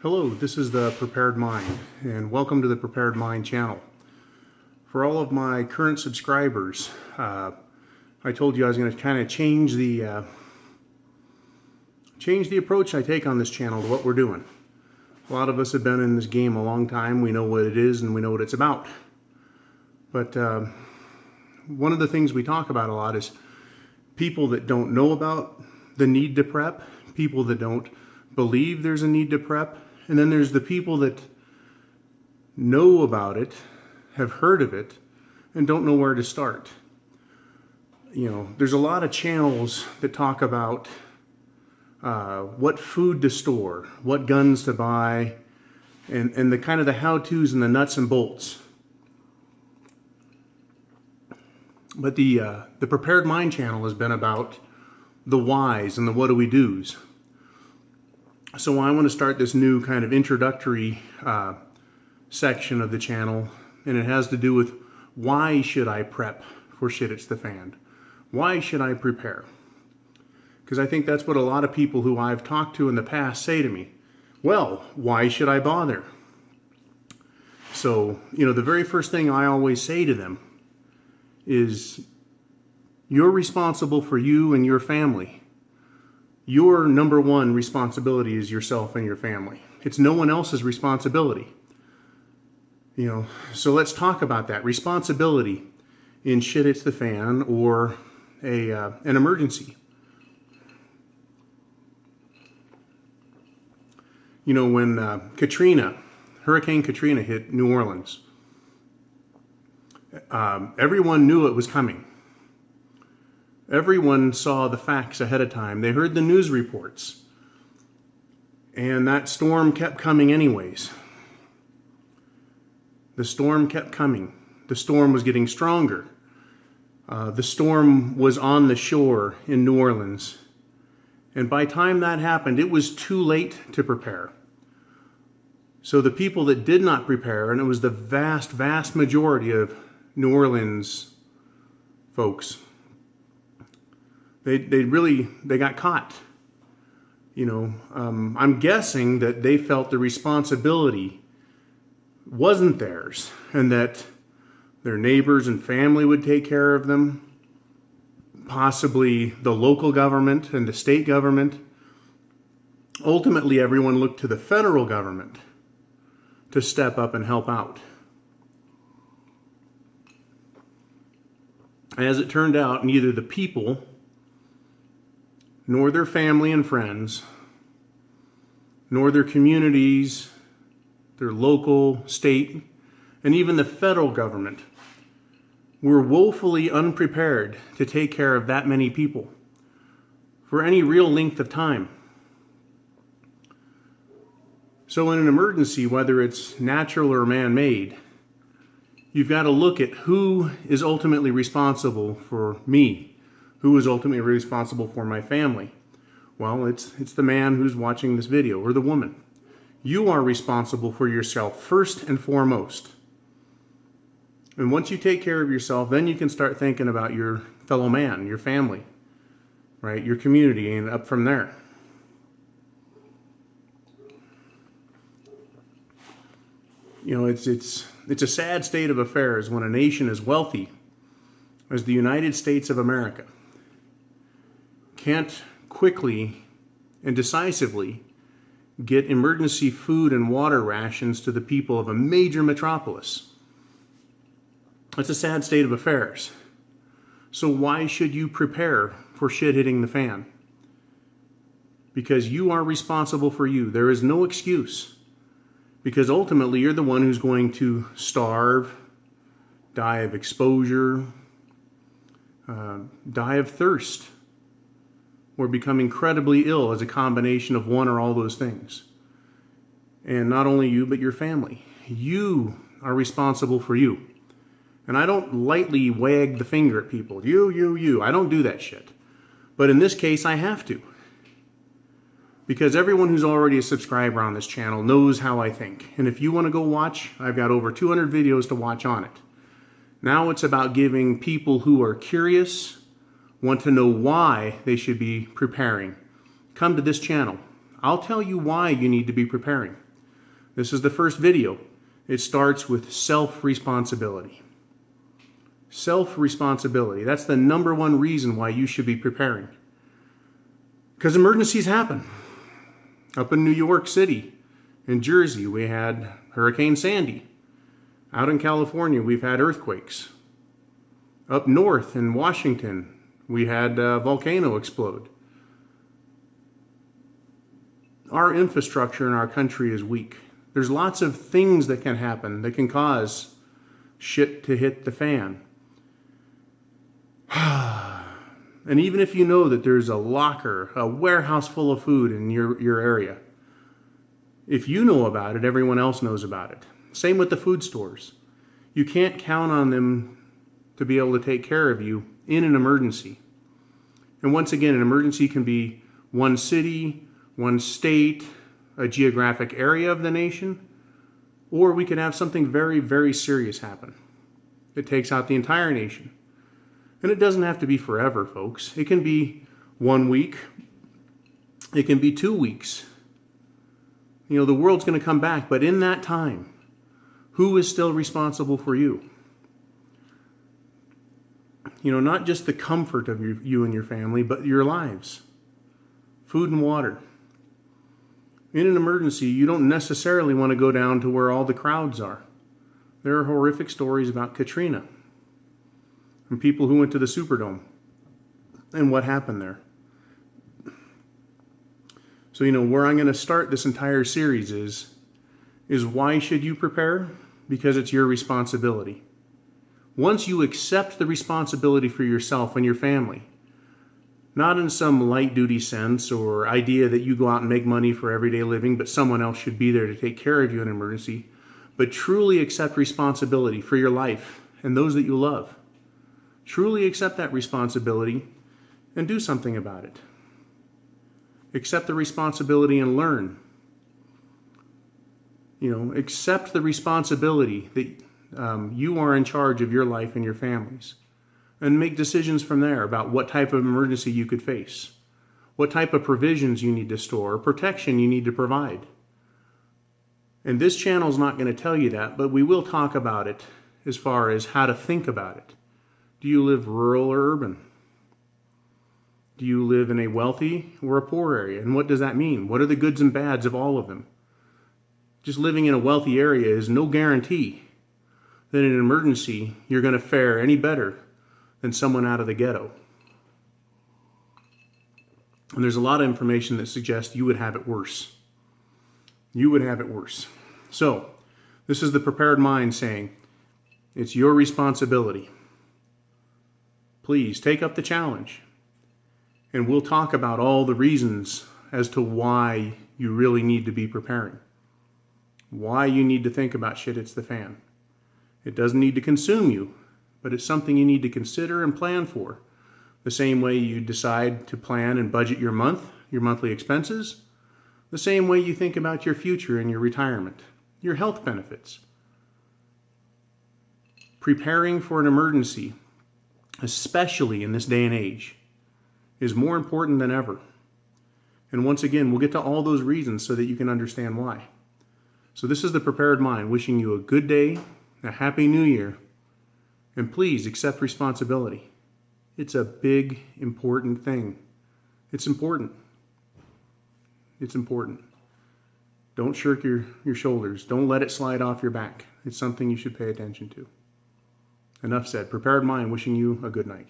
Hello, this is The Prepared Mind, and welcome to the Prepared Mind channel. For all of my current subscribers, I told you I was going to kind of change the approach I take on this channel to what we're doing. A lot of us have been in this game a long time. We know what it is and we know what it's about. But one of the things we talk about a lot is people that don't know about the need to prep, people that don't believe there's a need to prep, and then there's the people that know about it, have heard of it, and don't know where to start. You know, there's a lot of channels that talk about what food to store, what guns to buy, and the kind of the how-tos and the nuts and bolts. But the Prepared Mind channel has been about the whys and the what do we do's. So I want to start this new kind of introductory section of the channel, and it has to do with why should I prep for shit hits the fan? Why should I prepare? Because I think that's what a lot of people who I've talked to in the past say to me. Well, why should I bother? So, you know, the very first thing I always say to them is, you're responsible for you and your family. Your number one responsibility is yourself and your family. It's no one else's responsibility. You know, so let's talk about that responsibility in shit hits the fan or an emergency. You know, when Hurricane Katrina hit New Orleans, everyone knew it was coming. Everyone saw the facts ahead of time. They heard the news reports. And that storm kept coming anyways. The storm kept coming. The storm was getting stronger. The storm was on the shore in New Orleans. And by the time that happened, it was too late to prepare. So the people that did not prepare, and it was the vast, vast majority of New Orleans folks, they got caught. You know, I'm guessing that they felt the responsibility wasn't theirs, and that their neighbors and family would take care of them, possibly the local government and the state government. Ultimately, everyone looked to the federal government to step up and help out. As it turned out, neither the people nor their family and friends, nor their communities, their local, state, and even the federal government were woefully unprepared to take care of that many people for any real length of time. So in an emergency, whether it's natural or man-made, you've got to look at who is ultimately responsible for me. Who is ultimately responsible for my family? Well, it's the man who's watching this video, or the woman. You are responsible for yourself first and foremost. And once you take care of yourself, then you can start thinking about your fellow man, your family, right? Your community, and up from there. You know, it's a sad state of affairs when a nation as wealthy as the United States of America can't quickly and decisively get emergency food and water rations to the people of a major metropolis. It's a sad state of affairs. So why should you prepare for shit hitting the fan? Because you are responsible for you. There is no excuse. Because ultimately you're the one who's going to starve, die of exposure, die of thirst, or become incredibly ill as a combination of one or all those things. And not only you, but your family. You are responsible for you. And I don't lightly wag the finger at people. You. I don't do that shit. But in this case, I have to. Because everyone who's already a subscriber on this channel knows how I think. And if you want to go watch, I've got over 200 videos to watch on it. Now it's about giving people who are curious, want to know why they should be preparing, come to this channel. I'll tell you why you need to be preparing. This is the first video. It starts with self-responsibility. Self-responsibility. That's the number one reason why you should be preparing. Because emergencies happen. Up in New York City, in Jersey, we had Hurricane Sandy. Out in California, we've had earthquakes. Up north in Washington, we had a volcano explode. Our infrastructure in our country is weak. There's lots of things that can happen that can cause shit to hit the fan. And even if you know that there's a locker, a warehouse full of food in your area, if you know about it, everyone else knows about it. Same with the food stores. You can't count on them to be able to take care of you in an emergency. And once again, an emergency can be one city, one state, a geographic area of the nation, or we can have something very, very serious happen. It takes out the entire nation. And it doesn't have to be forever, folks. It can be 1 week. It can be 2 weeks. You know, the world's going to come back, but in that time, who is still responsible for you? You know, not just the comfort of you and your family, but your lives. Food and water. In an emergency, you don't necessarily want to go down to where all the crowds are. There are horrific stories about Katrina and people who went to the Superdome and what happened there. So, you know, where I'm going to start this entire series is why should you prepare? Because it's your responsibility. Once you accept the responsibility for yourself and your family, not in some light-duty sense or idea that you go out and make money for everyday living, but someone else should be there to take care of you in an emergency, but truly accept responsibility for your life and those that you love. Truly accept that responsibility and do something about it. Accept the responsibility and learn. You know, accept the responsibility that you are in charge of your life and your families. And make decisions from there about what type of emergency you could face, what type of provisions you need to store, or protection you need to provide. And this channel is not going to tell you that, but we will talk about it as far as how to think about it. Do you live rural or urban? Do you live in a wealthy or a poor area? And what does that mean? What are the goods and bads of all of them? Just living in a wealthy area is no guarantee that in an emergency you're going to fare any better than someone out of the ghetto. And there's a lot of information that suggests you would have it worse. You would have it worse. So, this is the prepared mind saying, it's your responsibility. Please take up the challenge. And we'll talk about all the reasons as to why you really need to be preparing. Why you need to think about shit hits the fan. It doesn't need to consume you, but it's something you need to consider and plan for. The same way you decide to plan and budget your monthly expenses. The same way you think about your future and your retirement, your health benefits. Preparing for an emergency, especially in this day and age, is more important than ever. And once again, we'll get to all those reasons so that you can understand why. So this is the Prepared Mind, wishing you a good day, a happy new year, and please accept responsibility. It's a big, important thing. It's important. It's important. Don't shirk your shoulders. Don't let it slide off your back. It's something you should pay attention to. Enough said. Prepared Mind, wishing you a good night.